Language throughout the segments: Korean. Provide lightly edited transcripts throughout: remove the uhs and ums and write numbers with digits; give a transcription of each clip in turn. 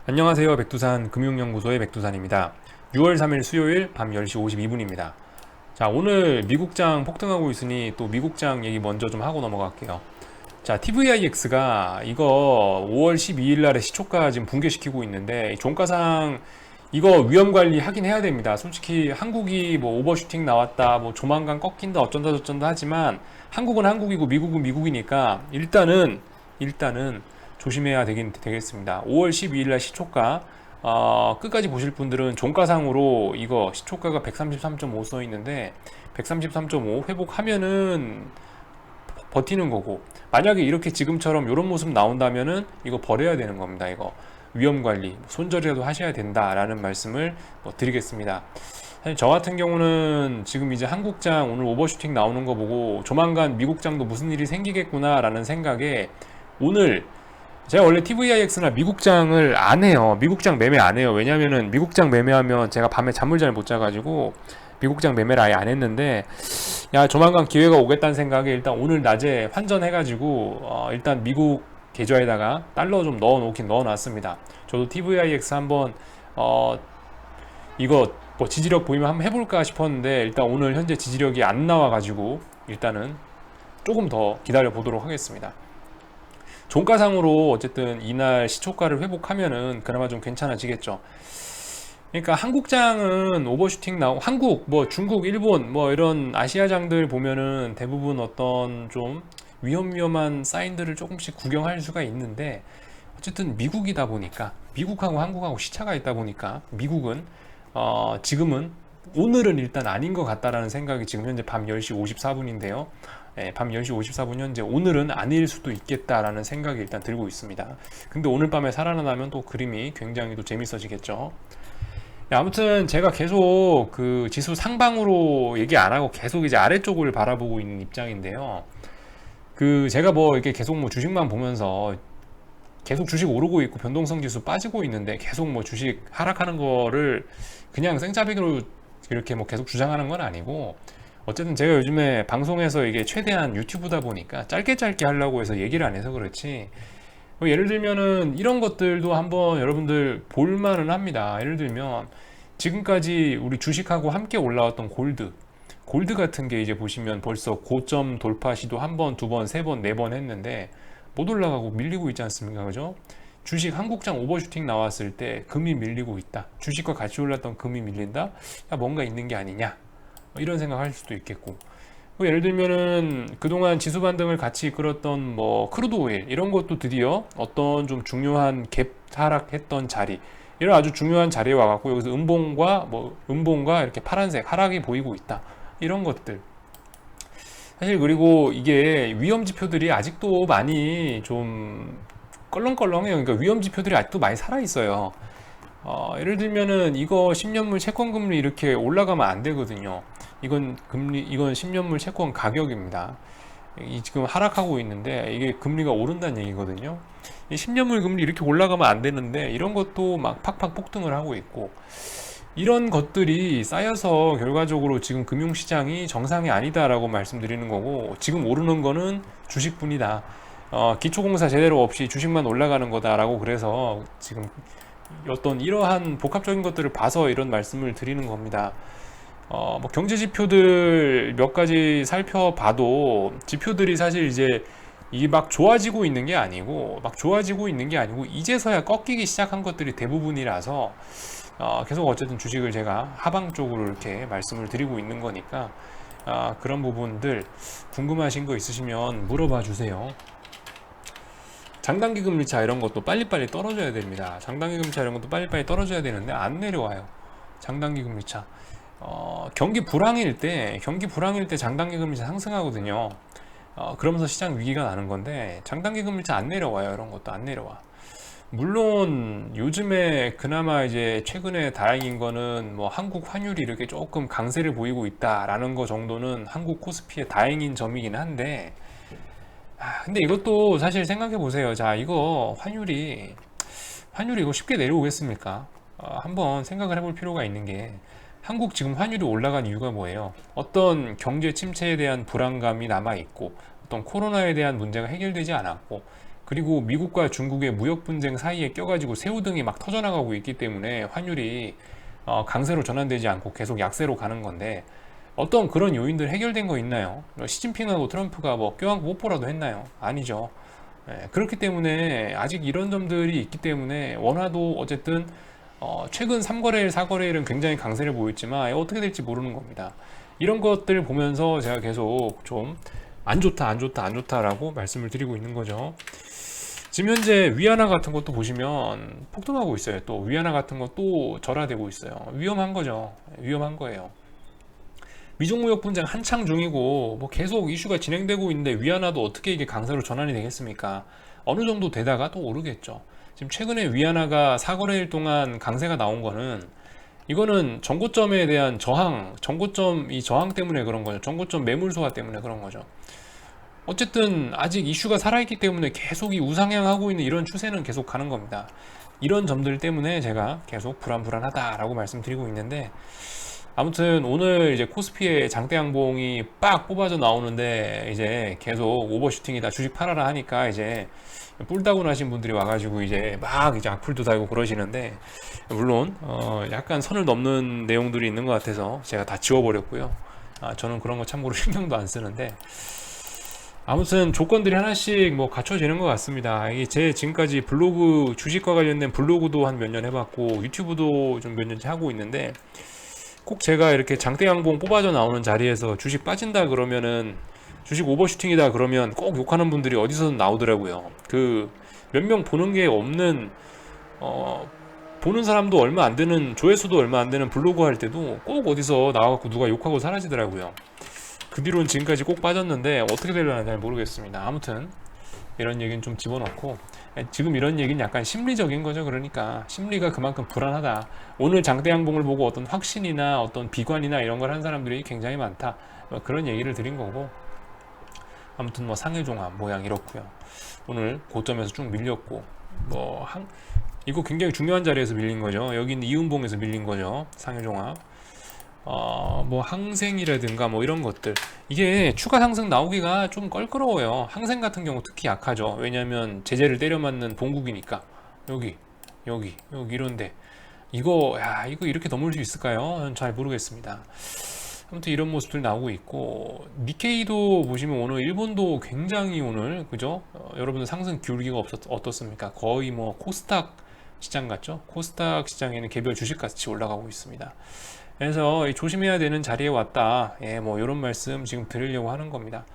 안녕하세요. 백두산 금융연구소의 백두산입니다. 6월 3일 수요일 밤 10시 52분입니다. 자, 오늘 미국장 폭등하고 있으니 또 미국장 얘기 먼저 좀 하고 넘어갈게요. 자, TVIX가 이거 5월 12일 날에 시초가 지금 붕괴시키고 있는데 종가상 이거 위험 관리 하긴 해야 됩니다. 솔직히 한국이 뭐 오버슈팅 나왔다, 뭐 조만간 꺾인다, 어쩐다 저쩐다 하지만 한국은 한국이고 미국은 미국이니까 일단은 조심해야 되겠습니다. 5월 12일 날 시초가 끝까지 보실 분들은 종가상으로 이거 시초가가 133.5 써 있는데 133.5 회복하면은 버티는 거고, 만약에 이렇게 지금처럼 이런 모습 나온다면은 이거 버려야 되는 겁니다. 이거 위험 관리 손절이라도 하셔야 된다라는 말씀을 드리겠습니다. 사실 저 같은 경우는 지금 이제 한국장 오늘 오버슈팅 나오는 거 보고 조만간 미국장도 무슨 일이 생기겠구나라는 생각에 오늘 제가 원래 TVIX나 미국장을 안 해요. 미국장 매매 안 해요. 왜냐면은 미국장 매매하면 제가 밤에 잠을 잘 못 자가지고 미국장 매매를 아예 안 했는데, 야, 조만간 기회가 오겠다는 생각에 일단 오늘 낮에 환전해가지고 일단 미국 계좌에다가 달러 좀 넣어놨습니다. 저도 TVIX 한번 이거 뭐 지지력 보이면 한번 해볼까 싶었는데 일단 오늘 현재 지지력이 안 나와가지고 일단은 조금 더 기다려 보도록 하겠습니다. 종가상으로 어쨌든 이날 시초가를 회복하면은 그나마 좀 괜찮아지겠죠. 그러니까 한국장은 오버슈팅 나오고, 한국, 뭐 중국, 일본, 뭐 이런 아시아장들 보면은 대부분 어떤 좀 위험한 사인들을 조금씩 구경할 수가 있는데, 어쨌든 미국이다 보니까, 미국하고 한국하고 시차가 있다 보니까 미국은 지금은 오늘은 일단 아닌 것 같다라는 생각이 지금 현재 밤 10시 54분인데요. 밤 10시 54분 현재 오늘은 아닐 수도 있겠다라는 생각이 일단 들고 있습니다. 근데 오늘 밤에 살아나면 또 그림이 굉장히 또 재밌어지겠죠. 아무튼 제가 계속 그 지수 상방으로 얘기 안 하고 계속 이제 아래쪽을 바라보고 있는 입장인데요. 그 제가 뭐 이렇게 계속 뭐 주식만 보면서 계속 주식 오르고 있고 변동성 지수 빠지고 있는데 계속 뭐 주식 하락하는 거를 그냥 생짜배기로 이렇게 뭐 계속 주장하는 건 아니고, 어쨌든 제가 요즘에 방송에서 이게 최대한 유튜브다 보니까 짧게 하려고 해서 얘기를 안 해서 그렇지, 뭐 예를 들면은 이런 것들도 한번 여러분들 볼만은 합니다. 예를 들면 지금까지 우리 주식하고 함께 올라왔던 골드 같은 게 이제 보시면 벌써 고점 돌파 시도 한 번, 두 번, 세 번, 네 번 했는데 못 올라가고 밀리고 있지 않습니까? 그죠? 주식 한국장 오버슈팅 나왔을 때 금이 밀리고 있다. 주식과 같이 올랐던 금이 밀린다? 야, 뭔가 있는 게 아니냐? 이런 생각할 수도 있겠고, 뭐 예를 들면은 그동안 지수 반등을 같이 이끌었던 뭐 크루드 오일 이런 것도 드디어 어떤 좀 중요한 갭 하락했던 자리, 이런 아주 중요한 자리에 와갖고 여기서 음봉과 이렇게 파란색 하락이 보이고 있다. 이런 것들 사실, 그리고 이게 위험 지표들이 아직도 많이 좀 껄렁껄렁해요. 그러니까 위험 지표들이 아직도 많이 살아 있어요. 예를 들면은 이거 10년물 채권 금리 이렇게 올라가면 안 되거든요. 이건 10년물 채권 가격입니다. 지금 하락하고 있는데 이게 금리가 오른다는 얘기거든요. 이 10년물 금리 이렇게 올라가면 안 되는데 이런 것도 막 팍팍 폭등을 하고 있고, 이런 것들이 쌓여서 결과적으로 지금 금융시장이 정상이 아니다라고 말씀드리는 거고, 지금 오르는 거는 주식뿐이다. 기초공사 제대로 없이 주식만 올라가는 거다라고, 그래서 지금 어떤 이러한 복합적인 것들을 봐서 이런 말씀을 드리는 겁니다. 뭐 경제 지표들 몇 가지 살펴봐도 지표들이 사실 이제 이게 막 좋아지고 있는 게 아니고 이제서야 꺾이기 시작한 것들이 대부분이라서 계속 어쨌든 주식을 제가 하방 쪽으로 이렇게 말씀을 드리고 있는 거니까 그런 부분들 궁금하신 거 있으시면 물어봐 주세요. 장단기 금리차 이런 것도 빨리빨리 떨어져야 됩니다. 장단기 금리차 이런 것도 빨리빨리 떨어져야 되는데 안 내려와요. 장단기 금리차. 경기 불황일 때 장단기 금리차 상승하거든요. 그러면서 시장 위기가 나는 건데 장단기 금리차 안 내려와요. 이런 것도 안 내려와. 물론 요즘에 그나마 이제 최근에 다행인 거는 뭐 한국 환율이 이렇게 조금 강세를 보이고 있다라는 거 정도는 한국 코스피의 다행인 점이긴 한데, 근데 이것도 사실 생각해 보세요. 자, 이거 환율이 이거 쉽게 내려오겠습니까? 한번 생각을 해볼 필요가 있는 게, 한국 지금 환율이 올라간 이유가 뭐예요? 어떤 경제 침체에 대한 불안감이 남아 있고, 어떤 코로나에 대한 문제가 해결되지 않았고, 그리고 미국과 중국의 무역 분쟁 사이에 껴가지고 새우 등이 막 터져나가고 있기 때문에 환율이 강세로 전환되지 않고 계속 약세로 가는 건데, 어떤 그런 요인들 해결된 거 있나요? 시진핑하고 트럼프가 뭐 껴안고 뽀뽀라도 했나요? 아니죠. 그렇기 때문에 아직 이런 점들이 있기 때문에 원화도 어쨌든 최근 3거래일, 4거래일은 굉장히 강세를 보였지만 어떻게 될지 모르는 겁니다. 이런 것들 보면서 제가 계속 좀 안 좋다, 안 좋다, 안 좋다라고 말씀을 드리고 있는 거죠. 지금 현재 위안화 같은 것도 보시면 폭등하고 있어요. 또 위안화 같은 것도 절하되고 있어요. 위험한 거죠. 위험한 거예요. 미중 무역 분쟁 한창 중이고 뭐 계속 이슈가 진행되고 있는데 위안화도 어떻게 이게 강세로 전환이 되겠습니까? 어느 정도 되다가 또 오르겠죠. 지금 최근에 위안화가 4거래일 동안 강세가 나온 거는, 이거는 정고점에 대한 저항, 정고점 이 저항 때문에 그런 거죠. 정고점 매물 소화 때문에 그런 거죠. 어쨌든 아직 이슈가 살아있기 때문에 계속 이 우상향하고 있는 이런 추세는 계속 가는 겁니다. 이런 점들 때문에 제가 계속 불안하다라고 말씀드리고 있는데, 아무튼 오늘 이제 코스피에 장대 양봉이 빡 뽑아져 나오는데 이제 계속 오버슈팅이다, 주식 팔아라 하니까 이제 뿔다구 나신 분들이 와가지고 이제 막 이제 악플도 달고 그러시는데, 물론 약간 선을 넘는 내용들이 있는 것 같아서 제가 다 지워버렸고요. 저는 그런 거 참고로 신경도 안 쓰는데, 아무튼 조건들이 하나씩 뭐 갖춰지는 것 같습니다. 이게 제 지금까지 블로그, 주식과 관련된 블로그도 한 몇 년 해봤고 유튜브도 좀 몇 년째 하고 있는데, 꼭 제가 이렇게 장대 양봉 뽑아져 나오는 자리에서 주식 빠진다 그러면은, 주식 오버슈팅이다 그러면 꼭 욕하는 분들이 어디서든 나오더라고요. 그 몇 명 보는 게 없는, 보는 사람도 얼마 안 되는, 조회수도 얼마 안 되는 블로그 할 때도 꼭 어디서 나와갖고 누가 욕하고 사라지더라고요. 그 뒤로는 지금까지 꼭 빠졌는데 어떻게 되려나 잘 모르겠습니다. 아무튼 이런 얘기는 좀 집어넣고, 지금 이런 얘기는 약간 심리적인 거죠. 그러니까 심리가 그만큼 불안하다. 오늘 장대 양봉을 보고 어떤 확신이나 어떤 비관이나 이런 걸 한 사람들이 굉장히 많다, 뭐 그런 얘기를 드린 거고, 아무튼 뭐 상해종합 모양 이렇고요. 오늘 고점에서 쭉 밀렸고, 뭐 이거 굉장히 중요한 자리에서 밀린 거죠. 여기는 이음봉에서 밀린 거죠. 상해종합. 뭐 항생이라든가 뭐 이런 것들, 이게 추가 상승 나오기가 좀 껄끄러워요. 항생 같은 경우 특히 약하죠. 왜냐하면 제재를 때려 맞는 본국이니까. 여기 이런데 이거 이렇게 넘을 수 있을까요? 저는 잘 모르겠습니다. 아무튼 이런 모습들 나오고 있고, 니케이도 보시면 오늘 일본도 굉장히 오늘 그죠? 여러분들 상승 기울기가 어떻습니까? 거의 뭐 코스닥 시장 같죠? 코스닥 시장에는 개별 주식 같이 올라가고 있습니다. 그래서 조심해야 되는 자리에 왔다. 뭐 이런 말씀 지금 드리려고 하는 겁니다.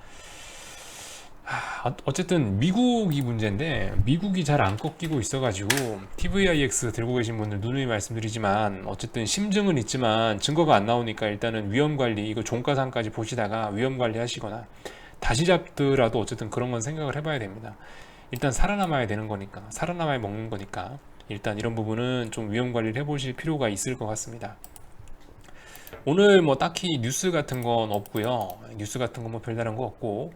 어쨌든 미국이 문제인데, 미국이 잘 안 꺾이고 있어가지고 TVIX 들고 계신 분들 누누이 말씀드리지만, 어쨌든 심증은 있지만 증거가 안 나오니까 일단은 위험관리, 이거 종가상까지 보시다가 위험관리 하시거나 다시 잡더라도 어쨌든 그런 건 생각을 해봐야 됩니다. 일단 살아남아야 되는 거니까, 살아남아야 먹는 거니까 일단 이런 부분은 좀 위험관리를 해보실 필요가 있을 것 같습니다. 오늘 뭐 딱히 뉴스 같은 건 없고요. 뉴스 같은 건 뭐 별다른 거 없고,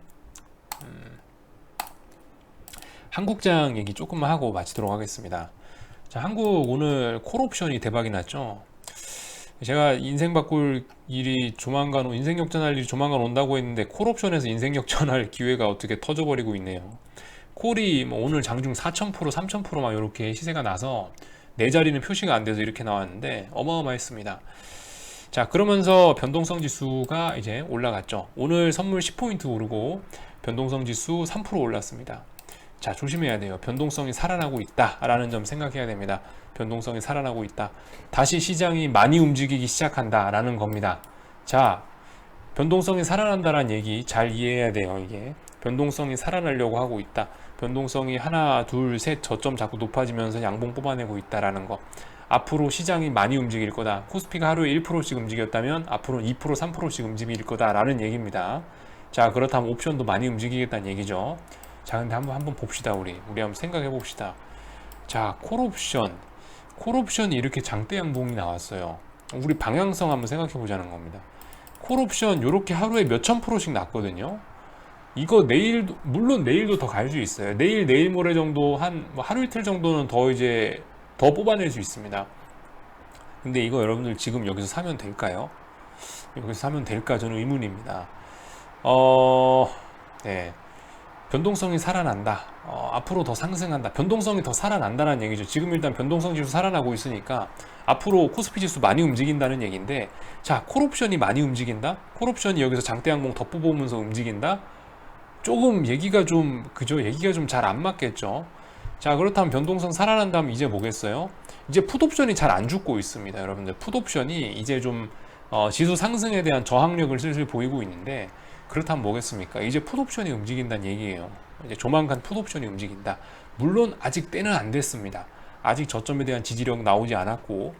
한국장 얘기 조금만 하고 마치도록 하겠습니다. 자, 한국 오늘 콜옵션이 대박이 났죠. 제가 인생 바꿀 일이 조만간, 인생 역전할 일이 조만간 온다고 했는데 콜옵션에서 인생 역전할 기회가 어떻게 터져버리고 있네요. 콜이 뭐 오늘 장중 4,000%, 3,000% 막 이렇게 시세가 나서 내 자리는 표시가 안 돼서 이렇게 나왔는데 어마어마했습니다. 자, 그러면서 변동성 지수가 이제 올라갔죠. 오늘 선물 10포인트 오르고 변동성 지수 3% 올랐습니다. 자, 조심해야 돼요. 변동성이 살아나고 있다라는 점 생각해야 됩니다. 변동성이 살아나고 있다. 다시 시장이 많이 움직이기 시작한다라는 겁니다. 자, 변동성이 살아난다라는 얘기 잘 이해해야 돼요. 이게 변동성이 살아나려고 하고 있다. 변동성이 하나, 둘, 셋 저점 자꾸 높아지면서 양봉 뽑아내고 있다라는 거. 앞으로 시장이 많이 움직일 거다. 코스피가 하루에 1%씩 움직였다면 앞으로 2%, 3%씩 움직일 거다라는 얘기입니다. 자, 그렇다면 옵션도 많이 움직이겠다는 얘기죠. 자, 근데 한번 봅시다. 우리 한번 생각해 봅시다. 자, 콜옵션이 이렇게 장대 양봉이 나왔어요. 우리 방향성 한번 생각해 보자는 겁니다. 콜옵션 요렇게 하루에 몇천 프로씩 났거든요. 이거 내일도, 물론 내일도 더 갈 수 있어요. 내일 모레 정도 뭐 하루 이틀 정도는 더 뽑아낼 수 있습니다. 근데 이거 여러분들 지금 여기서 사면 될까요? 여기서 사면 될까? 저는 의문입니다. 네. 변동성이 살아난다. 앞으로 더 상승한다. 변동성이 더 살아난다는 얘기죠. 지금 일단 변동성 지수 살아나고 있으니까 앞으로 코스피 지수 많이 움직인다는 얘기인데, 자, 콜옵션이 많이 움직인다? 콜옵션이 여기서 장대 항공 덮어보면서 움직인다? 조금 얘기가 좀, 그죠? 얘기가 좀 잘 안 맞겠죠? 자, 그렇다면 변동성 살아난다면 이제 뭐겠어요? 이제 풋옵션이 잘 안 죽고 있습니다. 여러분들, 풋옵션이 이제 좀 지수 상승에 대한 저항력을 슬슬 보이고 있는데, 그렇다면 뭐겠습니까? 이제 풋옵션이 움직인다는 얘기예요. 이제 조만간 풋옵션이 움직인다. 물론 아직 때는 안 됐습니다. 아직 저점에 대한 지지력 나오지 않았고,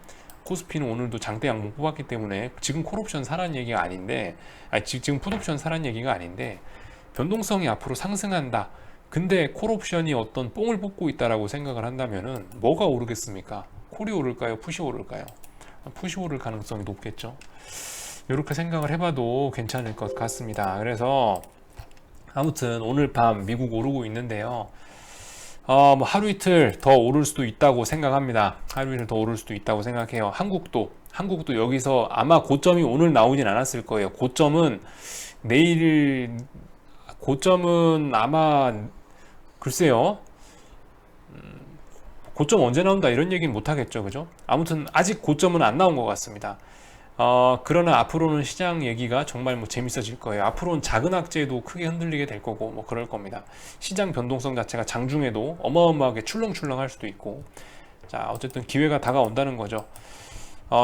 코스피는 오늘도 장대 양봉 뽑았기 때문에 지금 콜옵션 사란 얘기가 아닌데, 지금 풋옵션 사란 얘기가 아닌데, 변동성이 앞으로 상승한다. 근데 콜옵션이 어떤 뽕을 뽑고 있다라고 생각을 한다면은 뭐가 오르겠습니까? 콜이 오를까요? 풋이 오를까요? 풋이 오를 가능성이 높겠죠. 이렇게 생각을 해봐도 괜찮을 것 같습니다. 그래서 아무튼 오늘 밤 미국 오르고 있는데요. 뭐 하루 이틀 더 오를 수도 있다고 생각합니다. 하루 이틀 더 오를 수도 있다고 생각해요. 한국도 여기서 아마 고점이 오늘 나오진 않았을 거예요. 고점은 아마 글쎄요. 고점 언제 나온다 이런 얘기는 못 하겠죠, 그죠? 아무튼 아직 고점은 안 나온 것 같습니다. 그러나 앞으로는 시장 얘기가 정말 뭐 재밌어질 거예요. 앞으로는 작은 악재도 크게 흔들리게 될 거고 뭐 그럴 겁니다. 시장 변동성 자체가 장중에도 어마어마하게 출렁출렁 할 수도 있고, 자, 어쨌든 기회가 다가온다는 거죠.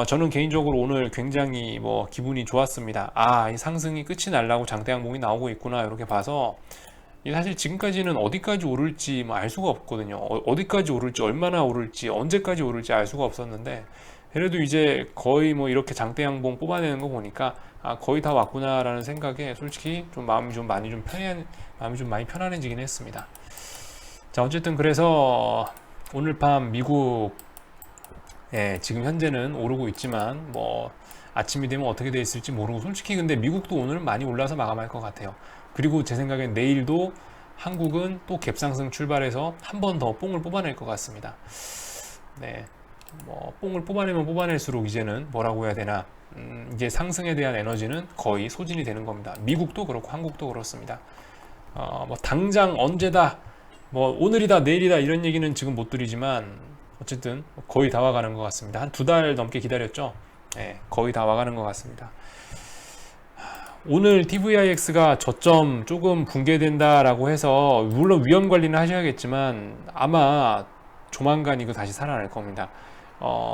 저는 개인적으로 오늘 굉장히 뭐 기분이 좋았습니다. 이 상승이 끝이 날라고 장대 항공이 나오고 있구나 이렇게 봐서, 사실 지금까지는 어디까지 오를지 뭐 알 수가 없거든요. 어디까지 오를지, 얼마나 오를지, 언제까지 오를지 알 수가 없었는데, 그래도 이제 거의 뭐 이렇게 장대 양봉 뽑아내는 거 보니까 거의 다 왔구나라는 생각에 솔직히 좀 마음이 좀 많이 편안해지긴 했습니다. 자, 어쨌든 그래서 오늘 밤 미국, 지금 현재는 오르고 있지만 뭐 아침이 되면 어떻게 돼 있을지 모르고, 솔직히 근데 미국도 오늘 많이 올라서 마감할 것 같아요. 그리고 제 생각엔 내일도 한국은 또 갭상승 출발해서 한 번 더 뽕을 뽑아낼 것 같습니다. 네, 뭐 뽕을 뽑아내면 뽑아낼수록 이제는 뭐라고 해야 되나, 이제 상승에 대한 에너지는 거의 소진이 되는 겁니다. 미국도 그렇고 한국도 그렇습니다. 뭐 당장 언제다, 뭐 오늘이다 내일이다 이런 얘기는 지금 못 드리지만 어쨌든 거의 다 와가는 것 같습니다. 한 2달 넘게 기다렸죠. 거의 다 와가는 것 같습니다. 오늘 TVIX가 저점 조금 붕괴된다라고 해서 물론 위험 관리는 하셔야겠지만 아마 조만간 이거 다시 살아날 겁니다.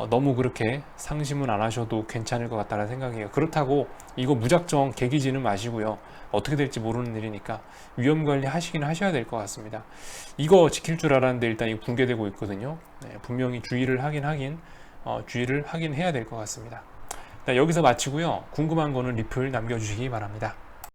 너무 그렇게 상심은 안 하셔도 괜찮을 것 같다는 생각이에요. 그렇다고 이거 무작정 개기지는 마시고요. 어떻게 될지 모르는 일이니까 위험 관리 하시긴 하셔야 될 것 같습니다. 이거 지킬 줄 알았는데 일단 이거 붕괴되고 있거든요. 분명히 주의를 하긴 해야 될 것 같습니다. 여기서 마치고요. 궁금한 거는 리플 남겨주시기 바랍니다.